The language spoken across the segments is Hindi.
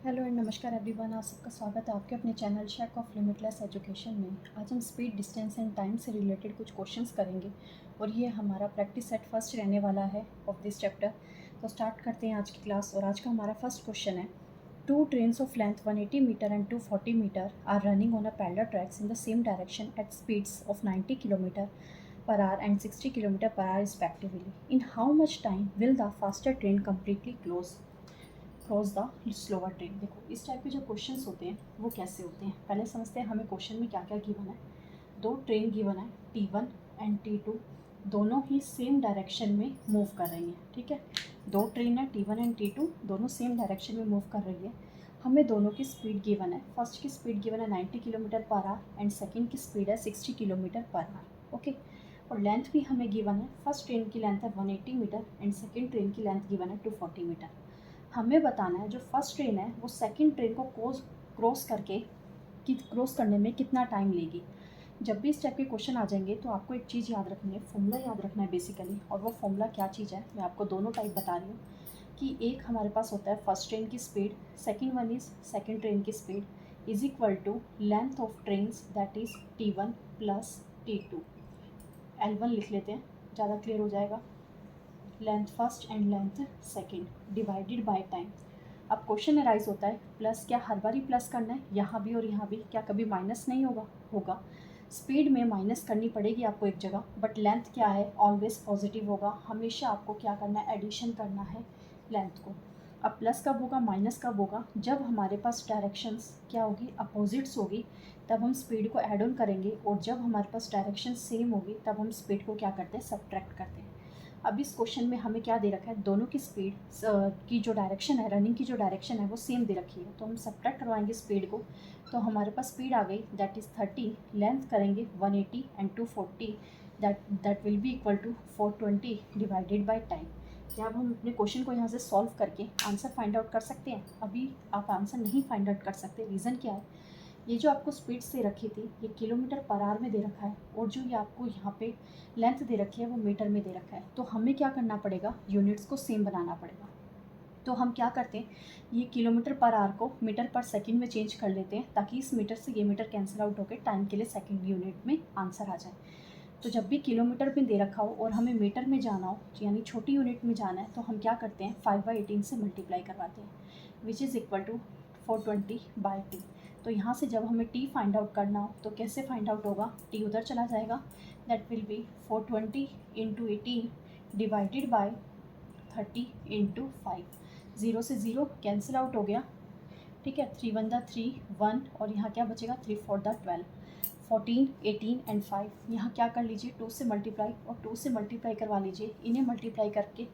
हेलो एंड नमस्कार एवरीवन, आप सबका स्वागत है आपके अपने channel shake of limitless education में। आज हम स्पीड, डिस्टेंस एंड टाइम से रिलेटेड कुछ क्वेश्चंस करेंगे और ये हमारा प्रैक्टिस सेट फर्स्ट रहने वाला है ऑफ दिस चैप्टर। तो स्टार्ट करते हैं आज की क्लास। और आज का हमारा फर्स्ट क्वेश्चन है, two trains of length 180 metre and 240 metre are running on a parallel tracks in the same direction at speeds of 90 kilometre per hour and 60 kilometre per hour respectively. In how much time will the faster train completely cross the slower train. देखो इस टाइप के जो क्वेश्चंस होते हैं वो कैसे होते हैं, पहले समझते हैं हमें क्वेश्चन में क्या क्या गिवन है। दो ट्रेन गिवन है, T1 एंड T2, दोनों ही सेम डायरेक्शन में मूव कर रही हैं। ठीक है, दो ट्रेन है T1 एंड T2, दोनों सेम डायरेक्शन में मूव कर रही है। हमें दोनों की स्पीड गिवन है, फर्स्ट की स्पीड गिवन है 90 kilometre per hour and second की स्पीड है 60 किलोमीटर पर आवर। ओके, और लेंथ भी हमें गिवन है, फर्स्ट ट्रेन की लेंथ है 180 मीटर एंड सेकेंड ट्रेन की लेंथ गिवन है 240 मीटर। हमें बताना है जो फर्स्ट ट्रेन है वो सेकंड ट्रेन को क्रॉस करके क्रॉस करने में कितना टाइम लेगी। जब भी इस टाइप के क्वेश्चन आ जाएंगे तो आपको एक चीज़ याद रखनी है, फॉर्मूला याद रखना है बेसिकली। और वो फॉर्मूला क्या चीज़ है, मैं आपको दोनों टाइप बता रही हूँ कि एक हमारे पास होता है फर्स्ट ट्रेन की speed, second one is second train की speed is equal to length of trains that is T1 plus T2। L1 लिख लेते हैं, ज़्यादा क्लियर हो जाएगा। Length first and length second divided by time. अब क्वेश्चन अराइज होता है प्लस, क्या हर बार ही प्लस करना है, यहाँ भी और यहाँ भी, क्या कभी माइनस नहीं होगा? होगा। स्पीड में माइनस करनी पड़ेगी आपको एक जगह, बट लेंथ क्या है, ऑलवेज पॉजिटिव होगा। हमेशा आपको क्या करना है, एडिशन करना है लेंथ को। अब प्लस कब होगा, माइनस कब होगा? जब हमारे पास डायरेक्शंस क्या होगी, अपोजिट्स होगी, तब हम स्पीड को ऐड ऑन करेंगे। और जब हमारे पास डायरेक्शन सेम होगी तब हम स्पीड को क्या करते हैं, सब्ट्रैक्ट करते हैं। अब इस क्वेश्चन में हमें क्या दे रखा है, दोनों की स्पीड की जो डायरेक्शन है, रनिंग की जो डायरेक्शन है वो सेम दे रखी है। तो हम सब्ट्रैक्ट करवाएंगे स्पीड को, तो हमारे पास स्पीड आ गई दैट इज़ 30, लेंथ करेंगे 180 and 240, that will be equal to 420 divided by time. क्या अब हम अपने क्वेश्चन को यहाँ से सॉल्व करके आंसर फाइंड आउट कर सकते हैं? अभी आप आंसर नहीं फाइंड आउट कर सकते, रीज़न क्या है, ये जो आपको स्पीड से रखी थी ये किलोमीटर पर आवर में दे रखा है, और जो ये आपको यहाँ पे लेंथ दे रखी है वो मीटर में दे रखा है। तो हमें क्या करना पड़ेगा, यूनिट्स को सेम बनाना पड़ेगा। तो हम क्या करते हैं, ये किलोमीटर पर आवर को मीटर पर सेकंड में चेंज कर लेते हैं, ताकि इस मीटर से ये मीटर कैंसिल आउट होकर टाइम के लिए सेकंड यूनिट में आंसर आ जाए। तो जब भी किलोमीटर में दे रखा हो और हमें मीटर में जाना हो, यानी छोटी यूनिट में जाना है, तो हम क्या करते हैं, 5/18 से मल्टीप्लाई करवाते हैं, विच इज़ इक्वल टू 420/t। तो यहाँ से जब हमें t फाइंड आउट करना हो तो कैसे फाइंड आउट होगा, t उधर चला जाएगा, that will B 420 into 18 divided by 30 into 5। 0 से 0 कैंसिल आउट हो गया। ठीक है, 3 1 3 1, और यहाँ क्या बचेगा, 3 4 12, 14 18 एंड 5। यहाँ क्या कर लीजिए, 2 से मल्टीप्लाई, और 2 से मल्टीप्लाई करवा लीजिए, इन्हें मल्टीप्लाई करके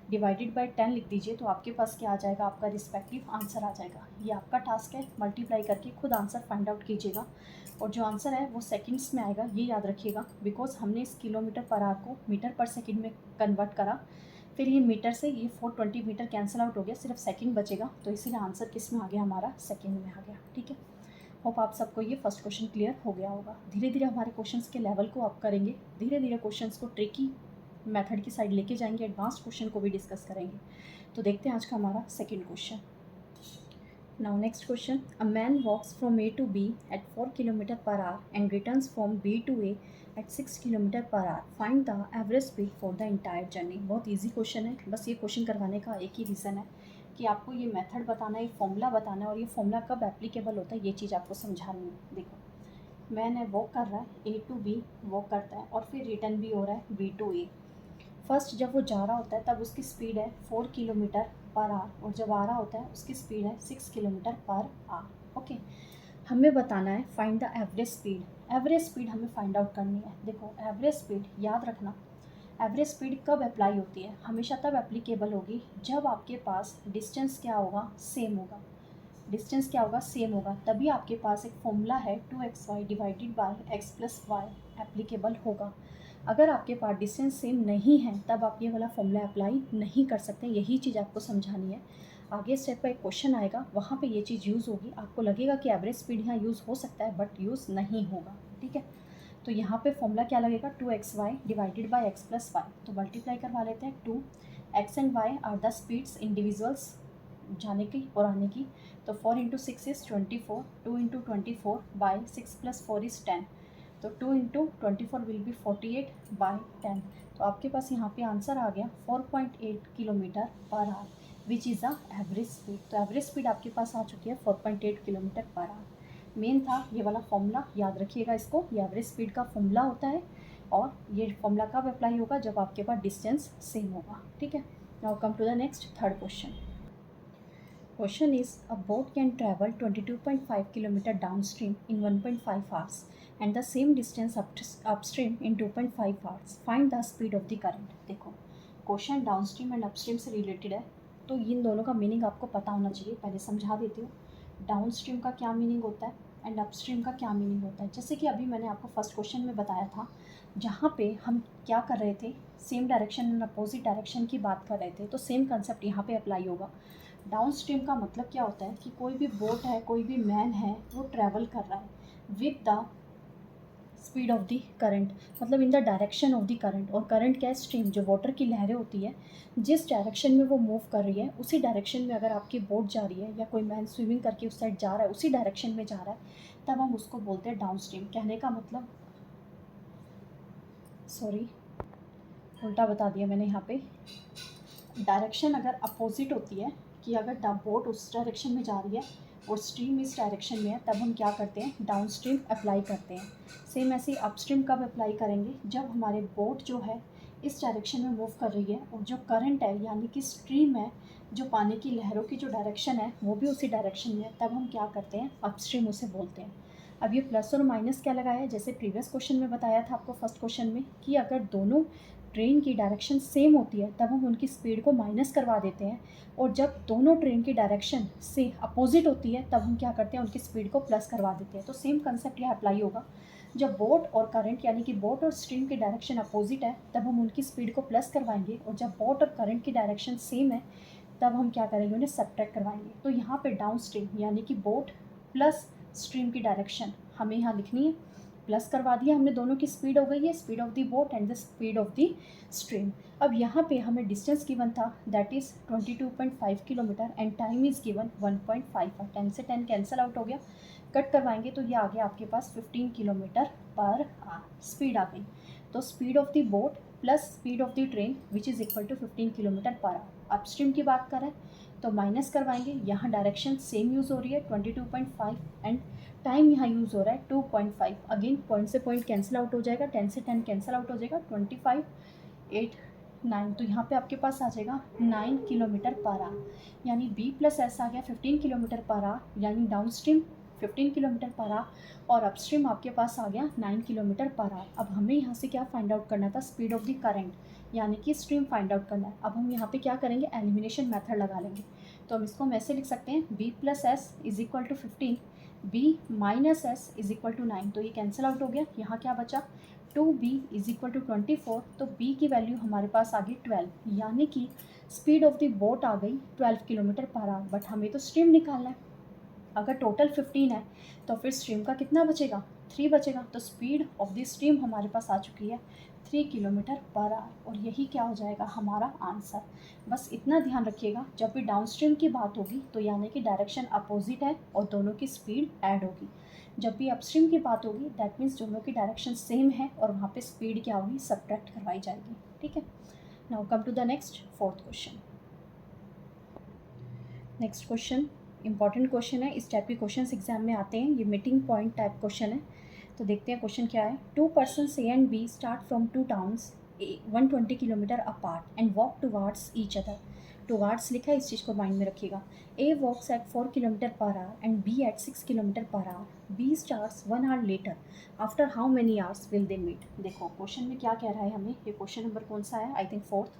डिवाइडेड बाय 10 लिख दीजिए। तो आपके पास क्या आ जाएगा, आपका रिस्पेक्टिव आंसर आ जाएगा। ये आपका टास्क है, मल्टीप्लाई करके खुद आंसर फाइंड आउट कीजिएगा। और जो आंसर है वो सेकंड्स में आएगा, ये याद रखिएगा, बिकॉज हमने इस किलोमीटर पर आवर को मीटर पर सेकंड में कन्वर्ट करा। फिर ये मीटर से ये 420 मीटर कैंसिल आउट हो गया, सिर्फ सेकंड बचेगा, तो इसीलिए आंसर किस में आ गया, हमारा सेकंड में आ गया। ठीक है, होप आप सबको ये फर्स्ट क्वेश्चन क्लियर हो गया होगा। धीरे धीरे हमारे क्वेश्चंस के लेवल को अप करेंगे, धीरे धीरे क्वेश्चंस को ट्रिकी मेथड की साइड लेके जाएंगे, एडवांस क्वेश्चन को भी डिस्कस करेंगे। तो देखते हैं आज का हमारा second question. Now next question, a man walks from A to B at 4 kilometre per hour and returns from B to A at 6 kilometre per hour, find the average speed for the entire journey. बहुत ईजी क्वेश्चन है, बस ये क्वेश्चन करवाने का एक ही रीज़न है कि आपको ये मेथड बताना है, ये फॉर्मूला बताना है, और ये फॉर्मूला कब एप्लीकेबल होता है ये चीज़ आपको समझानी है। देखो, मैन है वॉक कर रहा है, A to B वॉक करता है, और फिर रिटर्न भी हो रहा है B to A। फर्स्ट जब वो जा रहा होता है तब उसकी स्पीड है 4 किलोमीटर पर आवर, और जब आ रहा होता है उसकी स्पीड है 6 किलोमीटर पर आवर। ओके, हमें बताना है find the average speed. Average speed हमें फाइंड आउट करनी है। देखो, एवरेज स्पीड याद रखना, एवरेज स्पीड कब अप्लाई होती है, हमेशा तब एप्लीकेबल होगी जब आपके पास डिस्टेंस क्या होगा, सेम होगा। डिस्टेंस क्या होगा, सेम होगा, तभी आपके पास एक फॉर्मूला है 2xy divided by x plus y applicable होगा। अगर आपके पास डिस्टेंस सेम नहीं है तब आप ये वाला फॉर्मूला अप्लाई नहीं कर सकते, यही चीज़ आपको समझानी है। आगे स्टेप का एक क्वेश्चन आएगा, वहाँ पे ये चीज़ यूज़ होगी, आपको लगेगा कि एवरेज स्पीड यहाँ यूज़ हो सकता है, बट यूज़ नहीं होगा। ठीक है, तो यहाँ पे फॉर्मूला क्या लगेगा, 2xy divided by x plus y. तो मल्टीप्लाई करवा लेते हैं, 2 x and y are the speeds individuals जाने की और आने की। तो 4 into 6 is 24, 2 into 24 by 6 plus 4 is 10। तो 2 इंटू 24 विल बी 48 बाई 10। तो आपके पास यहाँ पे आंसर आ गया 4.8 kilometre per our, which is a average speed. तो एवरेज स्पीड आपके पास आ चुकी है 4.8 किलोमीटर पर आवर। मेन था ये वाला फॉर्मूला, याद रखिएगा इसको, ये एवरेज स्पीड का फॉर्मूला होता है और ये फॉर्मूला कब अप्लाई होगा, जब आपके पास डिस्टेंस सेम होगा। ठीक है, now come to the next third question. Question is, a boat can travel 22.5 km downstream in 1.5 hours and the same distance upstream in 2.5 hours. Find the speed of the current. देखो क्वेश्चन डाउनस्ट्रीम एंड अपस्ट्रीम से रिलेटेड है, तो इन दोनों का मीनिंग आपको पता होना चाहिए। पहले समझा देती हूँ डाउनस्ट्रीम का क्या मीनिंग होता है एंड अपस्ट्रीम का क्या मीनिंग होता है। जैसे कि अभी मैंने आपको फर्स्ट क्वेश्चन में बताया था, जहाँ पे हम क्या कर रहे थे, same direction and opposite direction की बात कर रहे थे, तो सेम कंसेप्ट यहाँ पे अप्लाई होगा। डाउन स्ट्रीम का मतलब क्या होता है कि कोई भी बोट है, कोई भी मैन है, वो ट्रैवल कर रहा है with the speed of the current, मतलब in the direction of the current. और करंट क्या है, स्ट्रीम, जो वाटर की लहरें होती है, जिस डायरेक्शन में वो मूव कर रही है उसी डायरेक्शन में अगर आपकी बोट जा रही है या कोई मैन स्विमिंग करके उस साइड जा रहा है, उसी डायरेक्शन में जा रहा है, तब हम उसको बोलते हैं डाउन स्ट्रीम। कहने का मतलब, सॉरी उल्टा बता दिया मैंने यहाँ पे, डायरेक्शन अगर अपोजिट होती है, कि अगर बोट उस डायरेक्शन में जा रही है और स्ट्रीम इस डायरेक्शन में है, तब हम क्या करते हैं, डाउन स्ट्रीम अप्लाई करते हैं। सेम ऐसे ही अपस्ट्रीम कब अप्लाई करेंगे, जब हमारे बोट जो है इस डायरेक्शन में मूव कर रही है और जो करंट है यानी कि स्ट्रीम है, जो पानी की लहरों की जो डायरेक्शन है वो भी उसी डायरेक्शन में है, तब हम क्या करते हैं, अपस्ट्रीम उसे बोलते हैं। अब ये प्लस और माइनस क्या लगाया है, जैसे प्रीवियस क्वेश्चन में बताया था आपको फर्स्ट क्वेश्चन में, कि अगर दोनों ट्रेन की डायरेक्शन सेम होती है तब हम उनकी स्पीड को माइनस करवा देते हैं, और जब दोनों ट्रेन की डायरेक्शन से अपोजिट होती है तब हम क्या करते हैं, उनकी स्पीड को प्लस करवा देते हैं। तो सेम कंसेप्ट यहाँ अप्लाई होगा। जब बोट और करंट यानी कि बोट और स्ट्रीम की डायरेक्शन अपोजिट है तब हम उनकी स्पीड को प्लस करवाएंगे, और जब बोट और करंट की डायरेक्शन सेम है तब हम क्या करेंगे, उन्हें सब्ट्रैक्ट करवाएंगे। तो यहाँ पे डाउन स्ट्रीम यानी कि बोट प्लस स्ट्रीम की डायरेक्शन हमें यहाँ लिखनी है, प्लस करवा दिया हमने, दोनों की स्पीड हो गई है, speed of the boat and the speed of the stream. अब यहाँ पे हमें डिस्टेंस गिवन था, that is 22.5 kilometre and time is given 1.5। 10 से 10 कैंसिल आउट हो गया, कट करवाएंगे तो ये आ गया आपके पास 15 किलोमीटर पर आवर स्पीड आ गई। तो speed of the boat plus speed of the train which is equal to 15 kilometre per hour. Upstream की बात करें तो माइनस करवाएंगे, यहाँ डायरेक्शन सेम यूज़ हो रही है 22.5 एंड टाइम यहाँ यूज़ हो रहा है 2.5। अगेन पॉइंट से पॉइंट कैंसिल आउट हो जाएगा, 10 से 10 कैंसिल आउट हो जाएगा, 25 8 9, तो यहाँ पे आपके पास आ जाएगा 9 किलोमीटर पर आवर। यानी बी प्लस एस आ गया 15 किलोमीटर पर आवर, यानी down stream 15 kilometre per our और अपस्ट्रीम आपके पास आ गया 9 किलोमीटर पर आवर। अब हमें यहाँ से क्या फाइंड आउट करना था, स्पीड ऑफ द करंट यानी कि स्ट्रीम फाइंड आउट करना है। अब हम यहाँ पे क्या करेंगे, एलिमिनेशन मेथड लगा लेंगे। तो हम इसको हम ऐसे लिख सकते हैं, b plus s is equal to 15, b minus s is equal to 9, तो ये कैंसिल आउट हो गया। यहाँ क्या बचा, 2b इज इक्वल टू 24, तो b की वैल्यू हमारे पास आ गई 12, यानी कि स्पीड ऑफ द बोट आ गई 12 किलोमीटर पर आवर। बट हमें तो स्ट्रीम निकालना है, अगर टोटल 15 है तो फिर स्ट्रीम का कितना बचेगा, 3 बचेगा। तो स्पीड ऑफ द स्ट्रीम हमारे पास आ चुकी है 3 किलोमीटर पर आवर, और यही क्या हो जाएगा हमारा आंसर। बस इतना ध्यान रखिएगा, जब भी डाउन स्ट्रीम की बात होगी तो यानी कि डायरेक्शन अपोजिट है और दोनों की स्पीड ऐड होगी। जब भी अपस्ट्रीम की बात होगी दैट मीन्स दोनों की डायरेक्शन सेम है और वहाँ पे स्पीड क्या होगी, सब्ट्रैक्ट करवाई जाएगी। ठीक है, now come to the next fourth question. Next question important question है, इस टाइप के क्वेश्चन एग्जाम में आते हैं, ये मीटिंग पॉइंट टाइप क्वेश्चन है। तो देखते हैं क्वेश्चन क्या है। 2 persons A and B start from 2 towns 120 kilometre apart and walk towards each other. Towards लिखा है, इस चीज़ को माइंड में रखिएगा। A walks at 4 kilometre per hour and B at 6 kilometre per hour. B starts 1 hour later, after how many hours will they meet. देखो क्वेश्चन में क्या कह रहा है हमें, ये क्वेश्चन नंबर कौन सा है, आई थिंक फोर्थ।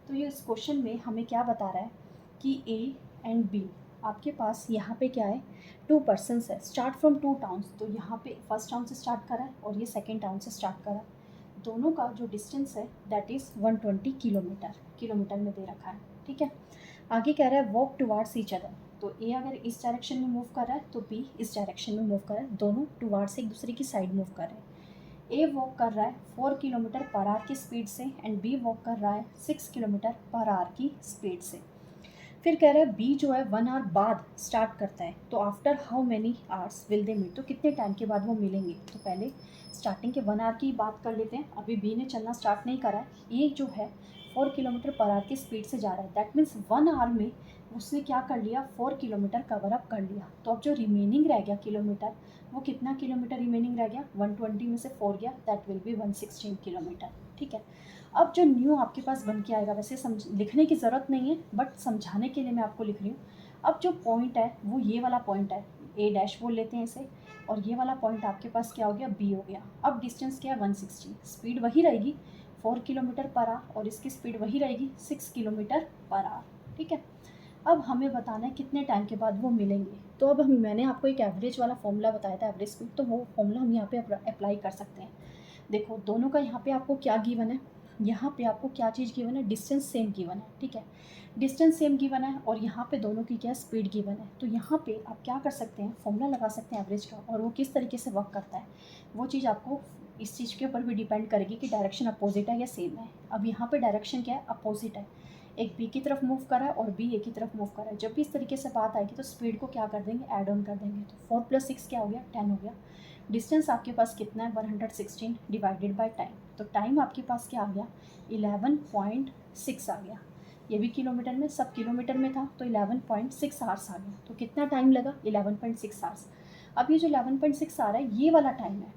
तो ये इस क्वेश्चन में हमें क्या बता रहा है कि A एंड B आपके पास यहाँ पे क्या है, 2 persons है, स्टार्ट फ्रॉम 2 towns। तो यहाँ पे फर्स्ट टाउन से स्टार्ट करा है और ये सेकेंड टाउन से स्टार्ट करा है। दोनों का जो डिस्टेंस है दैट इज़ 120 किलोमीटर में दे रखा है। ठीक है, आगे कह रहा है वॉक टुवार्ड्स ईच अदर। तो ए अगर इस डायरेक्शन में मूव कर रहा है तो बी इस डायरेक्शन में मूव कर रहा है, दोनों टुवार्ड्स एक दूसरे की साइड मूव कर रहे हैं। ए वॉक कर रहा है 4 किलोमीटर पर आवर की स्पीड से एंड बी वॉक कर रहा है 6 किलोमीटर पर आवर की स्पीड से। फिर कह रहा है बी जो है 1 आवर बाद स्टार्ट करता है, तो after how many hours will they meet, तो कितने टाइम के बाद वो मिलेंगे। तो पहले स्टार्टिंग के 1 आवर की बात कर लेते हैं। अभी बी ने चलना स्टार्ट नहीं करा है, ये जो है 4 किलोमीटर पर आवर की स्पीड से जा रहा है। दैट मीन्स 1 आवर में उसने क्या कर लिया, 4 किलोमीटर कवर अप कर लिया। तो अब जो रिमेनिंग रह गया किलोमीटर, वो कितना किलोमीटर रिमेनिंग रह गया, 120 में से 4 गया, दैट विल बी 116 किलोमीटर। ठीक है, अब जो न्यू आपके पास बन के आएगा, वैसे लिखने की ज़रूरत नहीं है, बट समझाने के लिए मैं आपको लिख रही हूँ। अब जो पॉइंट है वो ये वाला पॉइंट है, ए डैश बोल लेते हैं इसे, और ये वाला पॉइंट आपके पास क्या हो गया, बी हो गया। अब डिस्टेंस क्या है, 160, स्पीड वही रहेगी 4 किलोमीटर पर आवर, और इसकी स्पीड वही रहेगी 6 किलोमीटर पर आवर। ठीक है, अब हमें बताना है कितने टाइम के बाद वो मिलेंगे। तो अब मैंने आपको एक एवरेज वाला फॉर्मूला बताया था, एवरेज स्पीड, तो वो फॉर्मूला हम यहाँ पे अप्लाई कर सकते हैं। देखो दोनों का यहाँ पे आपको क्या गिवन है, यहाँ पे आपको क्या चीज़ गिवन है, डिस्टेंस सेम गिवन है। ठीक है, डिस्टेंस सेम गिवन है, और यहाँ पे दोनों की क्या स्पीड गिवन है। तो यहाँ पे आप क्या कर सकते हैं, फॉर्मूला लगा सकते हैं एवरेज का, और वो किस तरीके से वर्क करता है वो चीज़ आपको इस चीज़ के ऊपर भी डिपेंड करेगी कि डायरेक्शन अपोजिट है या सेम है। अब यहाँ पे डायरेक्शन क्या है, अपोजिट है, एक बी की तरफ मूव कर रहा है और बी ए की तरफ मूव कर रहा है। जब भी इस तरीके से बात आएगी तो स्पीड को क्या कर देंगे, ऐड ऑन कर देंगे। तो 4 + 6 क्या हो गया, 10 हो गया। डिस्टेंस आपके पास कितना है, 116 डिवाइडेड बाय टाइम, तो टाइम आपके पास क्या आ गया, 11.6 आ गया। ये भी किलोमीटर में, सब किलोमीटर में था, तो 11.6 आवर्स आ गया। तो कितना टाइम लगा, 11.6 आवर्स। अब ये जो 11.6 आ रहा है ये वाला टाइम है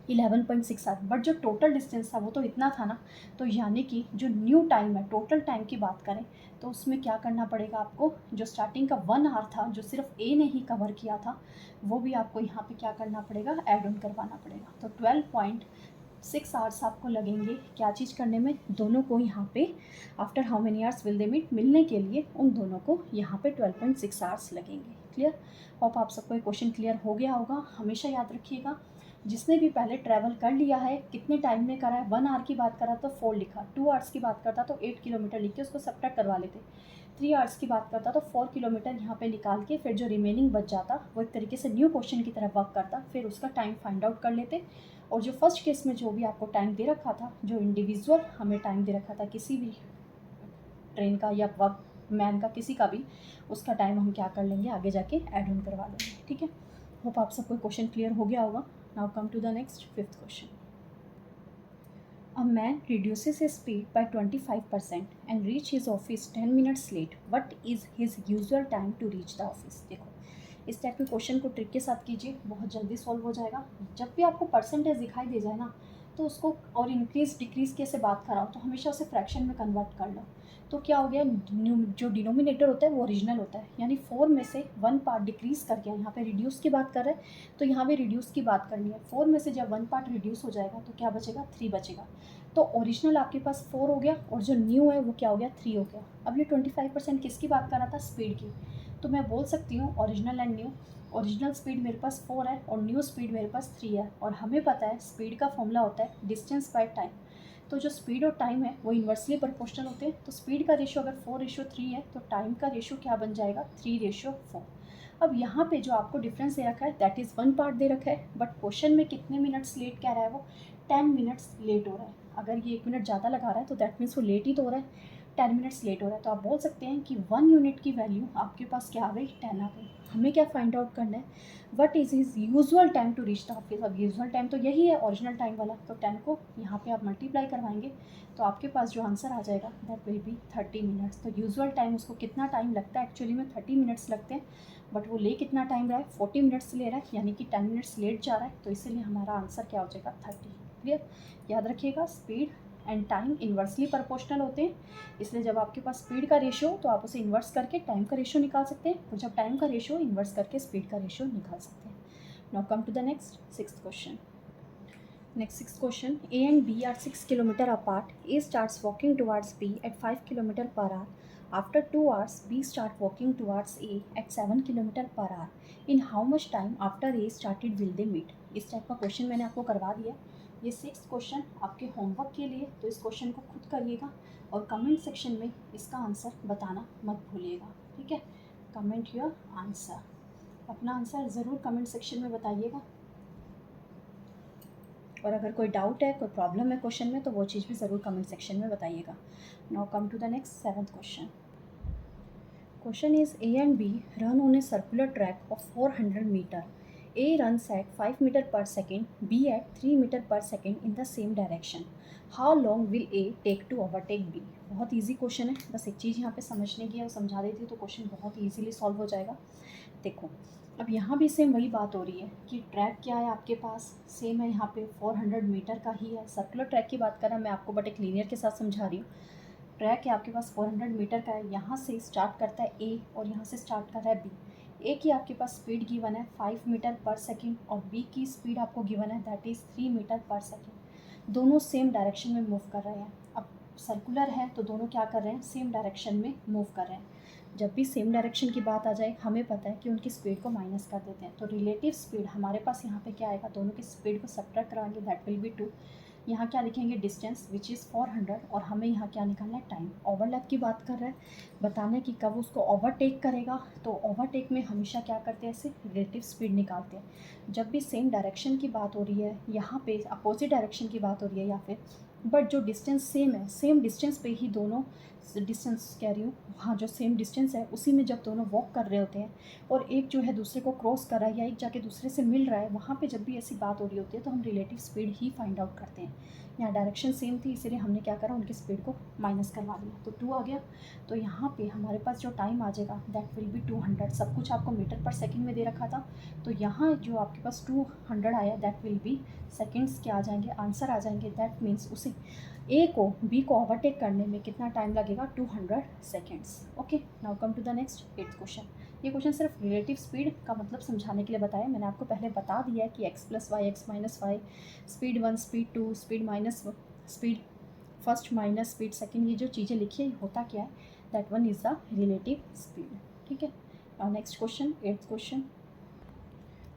11.6 आवर्स, बट जो टोटल डिस्टेंस था वो तो इतना था ना। तो यानी कि जो न्यू टाइम है, टोटल टाइम की बात करें तो उसमें क्या करना पड़ेगा आपको, जो स्टार्टिंग का 1 आवर था जो सिर्फ ए ने ही कवर किया था, वो भी आपको यहाँ पे क्या करना पड़ेगा, ऐड ऑन करवाना पड़ेगा। तो 12.6 आवर्स आपको लगेंगे क्या चीज़ करने में, दोनों को यहाँ पे after how many hours will they meet, मिलने के लिए उन दोनों को यहाँ पे 12.6 आवर्स लगेंगे। क्लियर, होप आप सबको ये क्वेश्चन क्लियर हो गया होगा। हमेशा याद रखिएगा, जिसने भी पहले ट्रैवल कर लिया है, कितने टाइम में करा है, 1 आवर की बात करा तो 4 लिखा, 2 आवर्स की बात करता तो 8 किलोमीटर लिख के उसको सब्ट्रैक्ट करवा लेते, 3 आवर्स की बात करता तो 4 किलोमीटर यहाँ पे निकाल के फिर जो रिमेनिंग बच जाता वो एक तरीके से न्यू क्वेश्चन की तरफ वर्क करता, फिर उसका टाइम फाइंड आउट कर लेते। और जो फर्स्ट केस में जो भी आपको टाइम दे रखा था, जो इंडिविजुअल हमें टाइम दे रखा था किसी भी ट्रेन का या वर्क मैन का, किसी का भी, उसका टाइम हम क्या कर लेंगे, आगे जाके ऐड ऑन करवा लेंगे। ठीक है, होप आप सबको क्वेश्चन क्लियर हो गया होगा। Now come to the next 5th क्वेश्चन। A man reduces his speed by 25% and reach his office 10 minutes late. What is his usual time to reach the office? देखो इस टाइप के क्वेश्चन को ट्रिक के साथ कीजिए, बहुत जल्दी सॉल्व हो जाएगा। जब भी आपको परसेंटेज दिखाई दे जाए ना, तो उसको, और इंक्रीज डिक्रीज कैसे बात कराओ, तो हमेशा उसे फ्रैक्शन में कन्वर्ट कर लो। तो क्या हो गया, जो डिनोमिनेटर होता है वो ओरिजिनल होता है, यानी 4 में से 1 पार्ट डिक्रीज करके, यहाँ पे रिड्यूस की बात कर रहे हैं तो यहाँ भी रिड्यूस की बात करनी है। 4 में से जब 1 पार्ट रिड्यूस हो जाएगा तो क्या बचेगा, 3 बचेगा। तो ओरिजिनल आपके पास 4 हो गया, और जो न्यू है वो क्या हो गया, 3 हो गया। अब ये 25% किसकी बात कर रहा था, स्पीड की। तो मैं बोल सकती हूँ original and new. Original speed मेरे पास 4 है और न्यू स्पीड मेरे पास 3 है, और हमें पता है स्पीड का फॉर्मूला होता है डिस्टेंस बाय टाइम। तो जो स्पीड और टाइम है वो इन्वर्सली प्रोपोर्शनल होते हैं। तो स्पीड का रेशियो अगर 4:3 है तो टाइम का रेशियो क्या बन जाएगा, 3:4। अब यहाँ पे जो आपको डिफरेंस दे रखा है दैट इज़ 1 पार्ट दे रखा है, बट क्वेश्चन में कितने मिनट्स लेट कह रहा है, वो 10 मिनट्स लेट हो रहा है। अगर ये 1 मिनट ज़्यादा लगा रहा है तो दैट मीन्स वो लेट ही तो हो रहा है, 10 मिनट्स लेट हो रहा है। तो आप बोल सकते हैं कि 1 यूनिट की वैल्यू आपके पास क्या आ गई, 10 आ गई। हमें क्या फाइंड आउट करना है, what is his usual time to reach the office. अब यूजुअल टाइम तो यही है ओरिजिनल टाइम वाला, तो 10 को यहाँ पे आप मल्टीप्लाई करवाएंगे तो आपके पास जो आंसर आ जाएगा दैट विल बी 30 मिनट्स। तो यूजुअल टाइम, उसको कितना टाइम लगता है, एक्चुअली में 30 मिनट्स लगते हैं, बट वो ले कितना टाइम रहा है, 40 मिनट्स ले रहा है, यानी कि 10 मिनट्स लेट जा रहा है, तो इसीलिए हमारा आंसर क्या हो जाएगा, 30। क्लियर, याद रखिएगा speed and time inversely proportional होते हैं, इसलिए जब आपके पास स्पीड का रेशियो तो आप उसे इन्वर्स करके टाइम का रेशियो निकाल सकते हैं, और जब टाइम का रेशियो इन्वर्स करके स्पीड का रेशियो निकाल सकते हैं। Now come to the next 6th question. Next 6th question. A and B are 6 km apart. A starts walking towards B at 5 km per hour. After 2 hours, B start walking towards A at 7 km per hour. In how much time after A started will they meet? इस टाइप का क्वेश्चन मैंने आपको करवा दिया। ये 6th क्वेश्चन आपके होमवर्क के लिए, तो इस क्वेश्चन को खुद करिएगा और कमेंट सेक्शन में इसका आंसर बताना मत भूलिएगा। ठीक है, कमेंट योर आंसर, अपना आंसर ज़रूर कमेंट सेक्शन में बताइएगा। और अगर कोई डाउट है, कोई प्रॉब्लम है क्वेश्चन में, तो वो चीज़ भी ज़रूर कमेंट सेक्शन में बताइएगा। Now come to the next 7th question. Question is A and B run on a circular track of 400 meter. A runs at 5 meter per second, B at 3 meter per second in the same direction. How long will A take to overtake B? बहुत इजी क्वेश्चन है, बस एक चीज़ यहाँ पे समझने की है, वो समझा देती है तो क्वेश्चन बहुत इजीली सॉल्व हो जाएगा। देखो अब यहाँ भी सेम वही बात हो रही है कि ट्रैक क्या है आपके पास, सेम है यहाँ पे 400 मीटर का ही है। सर्कुलर ट्रैक की बात कर रहा मैं आपको बट एक लीनियर के साथ समझा रही हूँ। ट्रैक है आपके पास 400 मीटर का है, यहाँ से स्टार्ट करता है ए और यहाँ से स्टार्ट कर रहा है बी। ए की आपके पास स्पीड गिवन है 5 मीटर पर सेकेंड और बी की स्पीड आपको गिवन है दैट इज़ 3 मीटर पर सेकेंड। दोनों सेम डायरेक्शन में मूव कर रहे हैं। अब सर्कुलर है तो दोनों क्या कर रहे हैं, सेम डायरेक्शन में मूव कर रहे हैं। जब भी सेम डायरेक्शन की बात आ जाए हमें पता है कि उनकी स्पीड को माइनस कर देते हैं, तो रिलेटिव स्पीड हमारे पास यहाँ पे क्या आएगा, दोनों की स्पीड को सब्ट्रैक्ट कराएंगे दैट विल बी 2। यहाँ क्या लिखेंगे, डिस्टेंस विच इज़ 400 और हमें यहाँ क्या निकालना है, टाइम। ओवरलैप की बात कर रहा है, बताना है कि कब उसको ओवरटेक करेगा। तो ओवरटेक में हमेशा क्या करते हैं, ऐसे रिलेटिव स्पीड निकालते हैं। जब भी सेम डायरेक्शन की बात हो रही है, यहाँ पे अपोजिट डायरेक्शन की बात हो रही है या फिर बट जो डिस्टेंस सेम है, सेम डिस्टेंस पे ही दोनों डिस्टेंस कह रही हूँ, हाँ जो सेम डिस्टेंस है उसी में जब दोनों वॉक कर रहे होते हैं और एक जो है दूसरे को क्रॉस कर रहा है या एक जाके दूसरे से मिल रहा है, वहाँ पे जब भी ऐसी बात हो रही होती है तो हम रिलेटिव स्पीड ही फाइंड आउट करते हैं। यहाँ डायरेक्शन सेम थी इसीलिए हमने क्या करा, उनकी स्पीड को माइनस करवा दिया तो 2 आ गया। तो यहाँ पे हमारे पास जो टाइम आ जाएगा दैट विल बी 200। सब कुछ आपको मीटर पर सेकेंड में दे रखा था, तो यहाँ जो आपके पास 200 आया दैट विल बी सेकेंड्स के आ जाएंगे, आंसर आ जाएंगे। दैट मीन्स उसे ए को बी को ओवरटेक करने में कितना टाइम लगेगा, 200 seconds. Okay, now come to the next 8th question. ये क्वेश्चन सिर्फ रिलेटिव स्पीड का मतलब समझाने के लिए बताया। मैंने आपको पहले बता दिया है कि x + y x - y, speed 1 speed 2 speed minus speed first minus speed second, ये जो चीज़ें लिखी है होता क्या है, that one is the relative speed. ठीक है, now next question 8th question.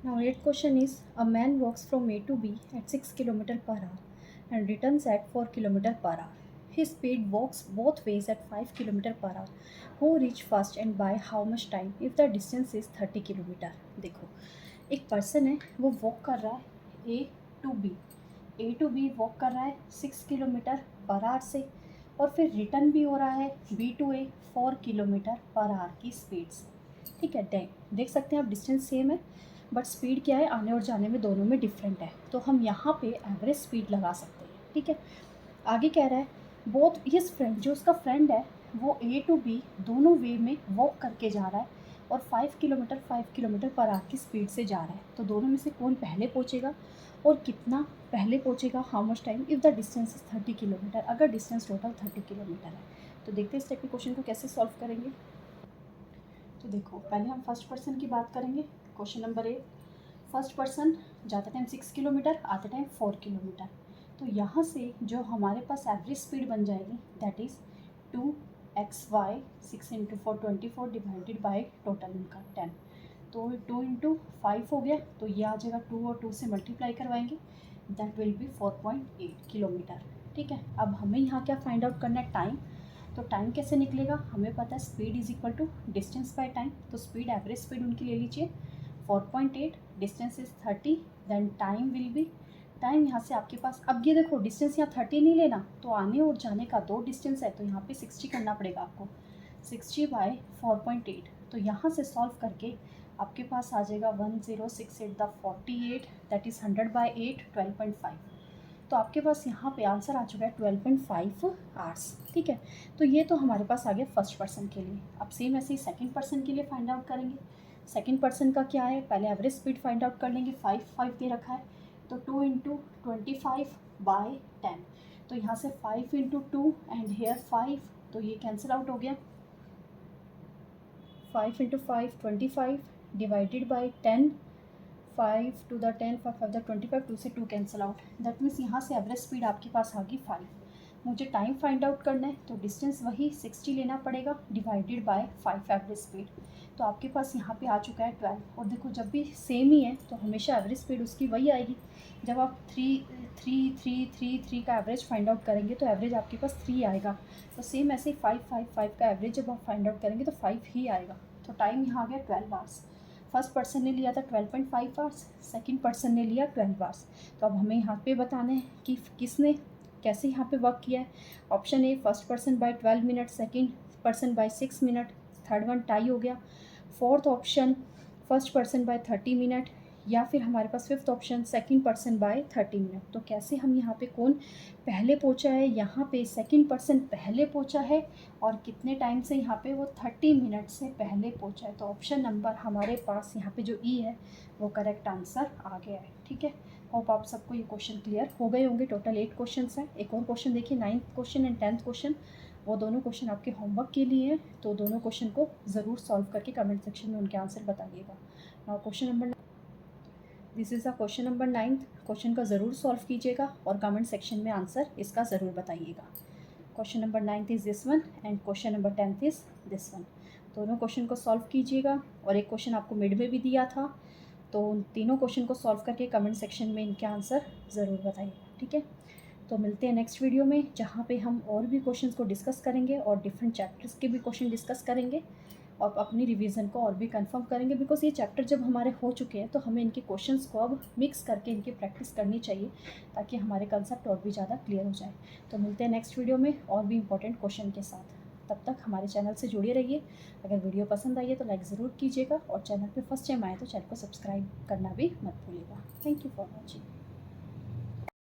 Now 8th question is a man walks from A to B at 6 km/h and returns at 4 km/h. His speed walks both ways at 5 km/h. Who reach first and by how much time if the distance is 30 km? देखो एक पर्सन है वो वॉक कर रहा है A to B वॉक कर रहा है 6 km/h से और फिर रिटर्न भी हो रहा है B to A 4 km/h की स्पीड से। ठीक है, देख सकते हैं आप डिस्टेंस सेम है बट स्पीड क्या है, आने और जाने में दोनों में डिफरेंट है, तो हम यहाँ पे एवरेज स्पीड लगा सकते हैं। ठीक है, आगे कह रहा है बोथ हिज फ्रेंड, जो उसका फ्रेंड है वो A to B दोनों वे में वॉक करके जा रहा है और 5 km/h की स्पीड से जा रहा है। तो दोनों में से कौन पहले पहुँचेगा और कितना पहले पहुँचेगा, how much time if the distance is 30 kilometre, अगर डिस्टेंस टोटल 30 किलोमीटर है। तो देखते हैं इस टाइप के क्वेश्चन को कैसे सॉल्व करेंगे। तो देखो पहले हम फर्स्ट पर्सन की बात करेंगे। क्वेश्चन नंबर 8, फर्स्ट पर्सन जाते टाइम 6 किलोमीटर, आते टाइम 4 किलोमीटर। तो यहाँ से जो हमारे पास एवरेज स्पीड बन जाएगी that is 2xy 6 × 4 24 divided by total इनका 10। तो 2 × 5 हो गया, तो ये आ जाएगा 2 और 2 से मल्टीप्लाई करवाएंगे दैट विल बी 4.8 किलोमीटर। ठीक है, अब हमें यहाँ क्या फाइंड आउट करना है, टाइम। तो टाइम कैसे निकलेगा, हमें पता है speed is equal to distance by time. तो स्पीड एवरेज स्पीड उनकी ले लीजिए 4.8, distance is 30, then time will be, time यहाँ से आपके पास, अब ये देखो डिस्टेंस यहाँ 30 नहीं लेना, तो आने और जाने का 2 डिस्टेंस है, तो यहाँ पे 60 करना पड़ेगा आपको, 60/4.8। तो यहाँ से सॉल्व करके आपके पास आ जाएगा 1068 द 48 दैट इज़ 100/8 12.5। तो आपके पास यहाँ पे आंसर आ चुका है 12.5 आवर्स। ठीक है, तो ये तो हमारे पास आ गया फर्स्ट पर्सन के लिए। अब सेम ऐसे ही सेकंड पर्सन के लिए फाइंड आउट करेंगे। सेकंड पर्सन का क्या है, पहले एवरेज स्पीड फाइंड आउट कर लेंगे, 5 दे रखा है, तो 2 × 25/10। तो यहाँ से 5 × 2 एंड हेयर 5, तो ये कैंसिल आउट हो गया, 5 × 5 25 divided by 10, 5 to the 10 5 5 the 25, 2 से 2 कैंसिल आउट, दैट मीन्स यहाँ से एवरेज स्पीड आपके पास आ गई 5। मुझे टाइम फाइंड आउट करना है तो डिस्टेंस वही 60 लेना पड़ेगा डिवाइडेड बाय 5 एवरेज स्पीड। तो आपके पास यहाँ पे आ चुका है 12। और देखो जब भी सेम ही है तो हमेशा एवरेज स्पीड उसकी वही आएगी। जब आप 3 का एवरेज फाइंड आउट करेंगे तो एवरेज आपके पास 3 आएगा। तो सेम ऐसे ही 5 का एवरेज जब आप फाइंड आउट करेंगे तो 5 ही आएगा। तो टाइम यहाँ आ गया 12 आवर्स। फर्स्ट पर्सन ने लिया था 12.5 आवर्स, सेकंड पर्सन ने लिया 12 आवर्स। तो अब हमें यहाँ पे बताना है कि किसने कैसे यहाँ पे वर्क किया है। Option A first person by 12 minute, second person by 6 minute, third one tie हो गया, fourth option first person by 30 minute, या फिर हमारे पास fifth option second person by 30 minute. तो कैसे हम यहाँ पे कौन पहले पहुँचा है, यहाँ पे सेकंड पर्सन पहले पहुँचा है और कितने टाइम से, यहाँ पे वो 30 मिनट से पहले पहुँचा है। तो ऑप्शन नंबर हमारे पास यहाँ पे जो ई है वो करेक्ट आंसर आ गया है। ठीक है, होप आप सबको ये क्वेश्चन क्लियर हो गए होंगे। टोटल 8 क्वेश्चन हैं। एक और क्वेश्चन देखिए, 9th question and 10th question, वो दोनों क्वेश्चन आपके होमवर्क के लिए हैं। तो दोनों क्वेश्चन को ज़रूर सॉल्व करके कमेंट सेक्शन में उनके आंसर बताइएगा। Now question number, this is the question number 9th। Question का ज़रूर सॉल्व कीजिएगा और कमेंट सेक्शन में आंसर इसका ज़रूर बताइएगा। Question number 9th is this one and question number 10th is this one. दोनों क्वेश्चन को सॉल्व कीजिएगा और एक क्वेश्चन आपको मिड में भी दिया था, तो उन तीनों क्वेश्चन को सॉल्व करके कमेंट सेक्शन में इनके आंसर ज़रूर बताइएगा। ठीक है, तो मिलते हैं नेक्स्ट वीडियो में, जहाँ पे हम और भी क्वेश्चंस को डिस्कस करेंगे और डिफरेंट चैप्टर्स के भी क्वेश्चन डिस्कस करेंगे और अपनी रिवीजन को और भी कंफर्म करेंगे। बिकॉज ये चैप्टर जब हमारे हो चुके हैं तो हमें इनके क्वेश्चंस को अब मिक्स करके इनकी प्रैक्टिस करनी चाहिए, ताकि हमारे कंसेप्ट और भी ज़्यादा क्लियर हो जाए। तो मिलते हैं नेक्स्ट वीडियो में और भी इंपॉर्टेंट क्वेश्चन के साथ। तब तक हमारे चैनल से जुड़े रहिए। अगर वीडियो पसंद आई है तो लाइक ज़रूर कीजिएगा और चैनल पर फर्स्ट टाइम आए तो चैनल को सब्सक्राइब करना भी मत भूलिएगा। Thank you for watching.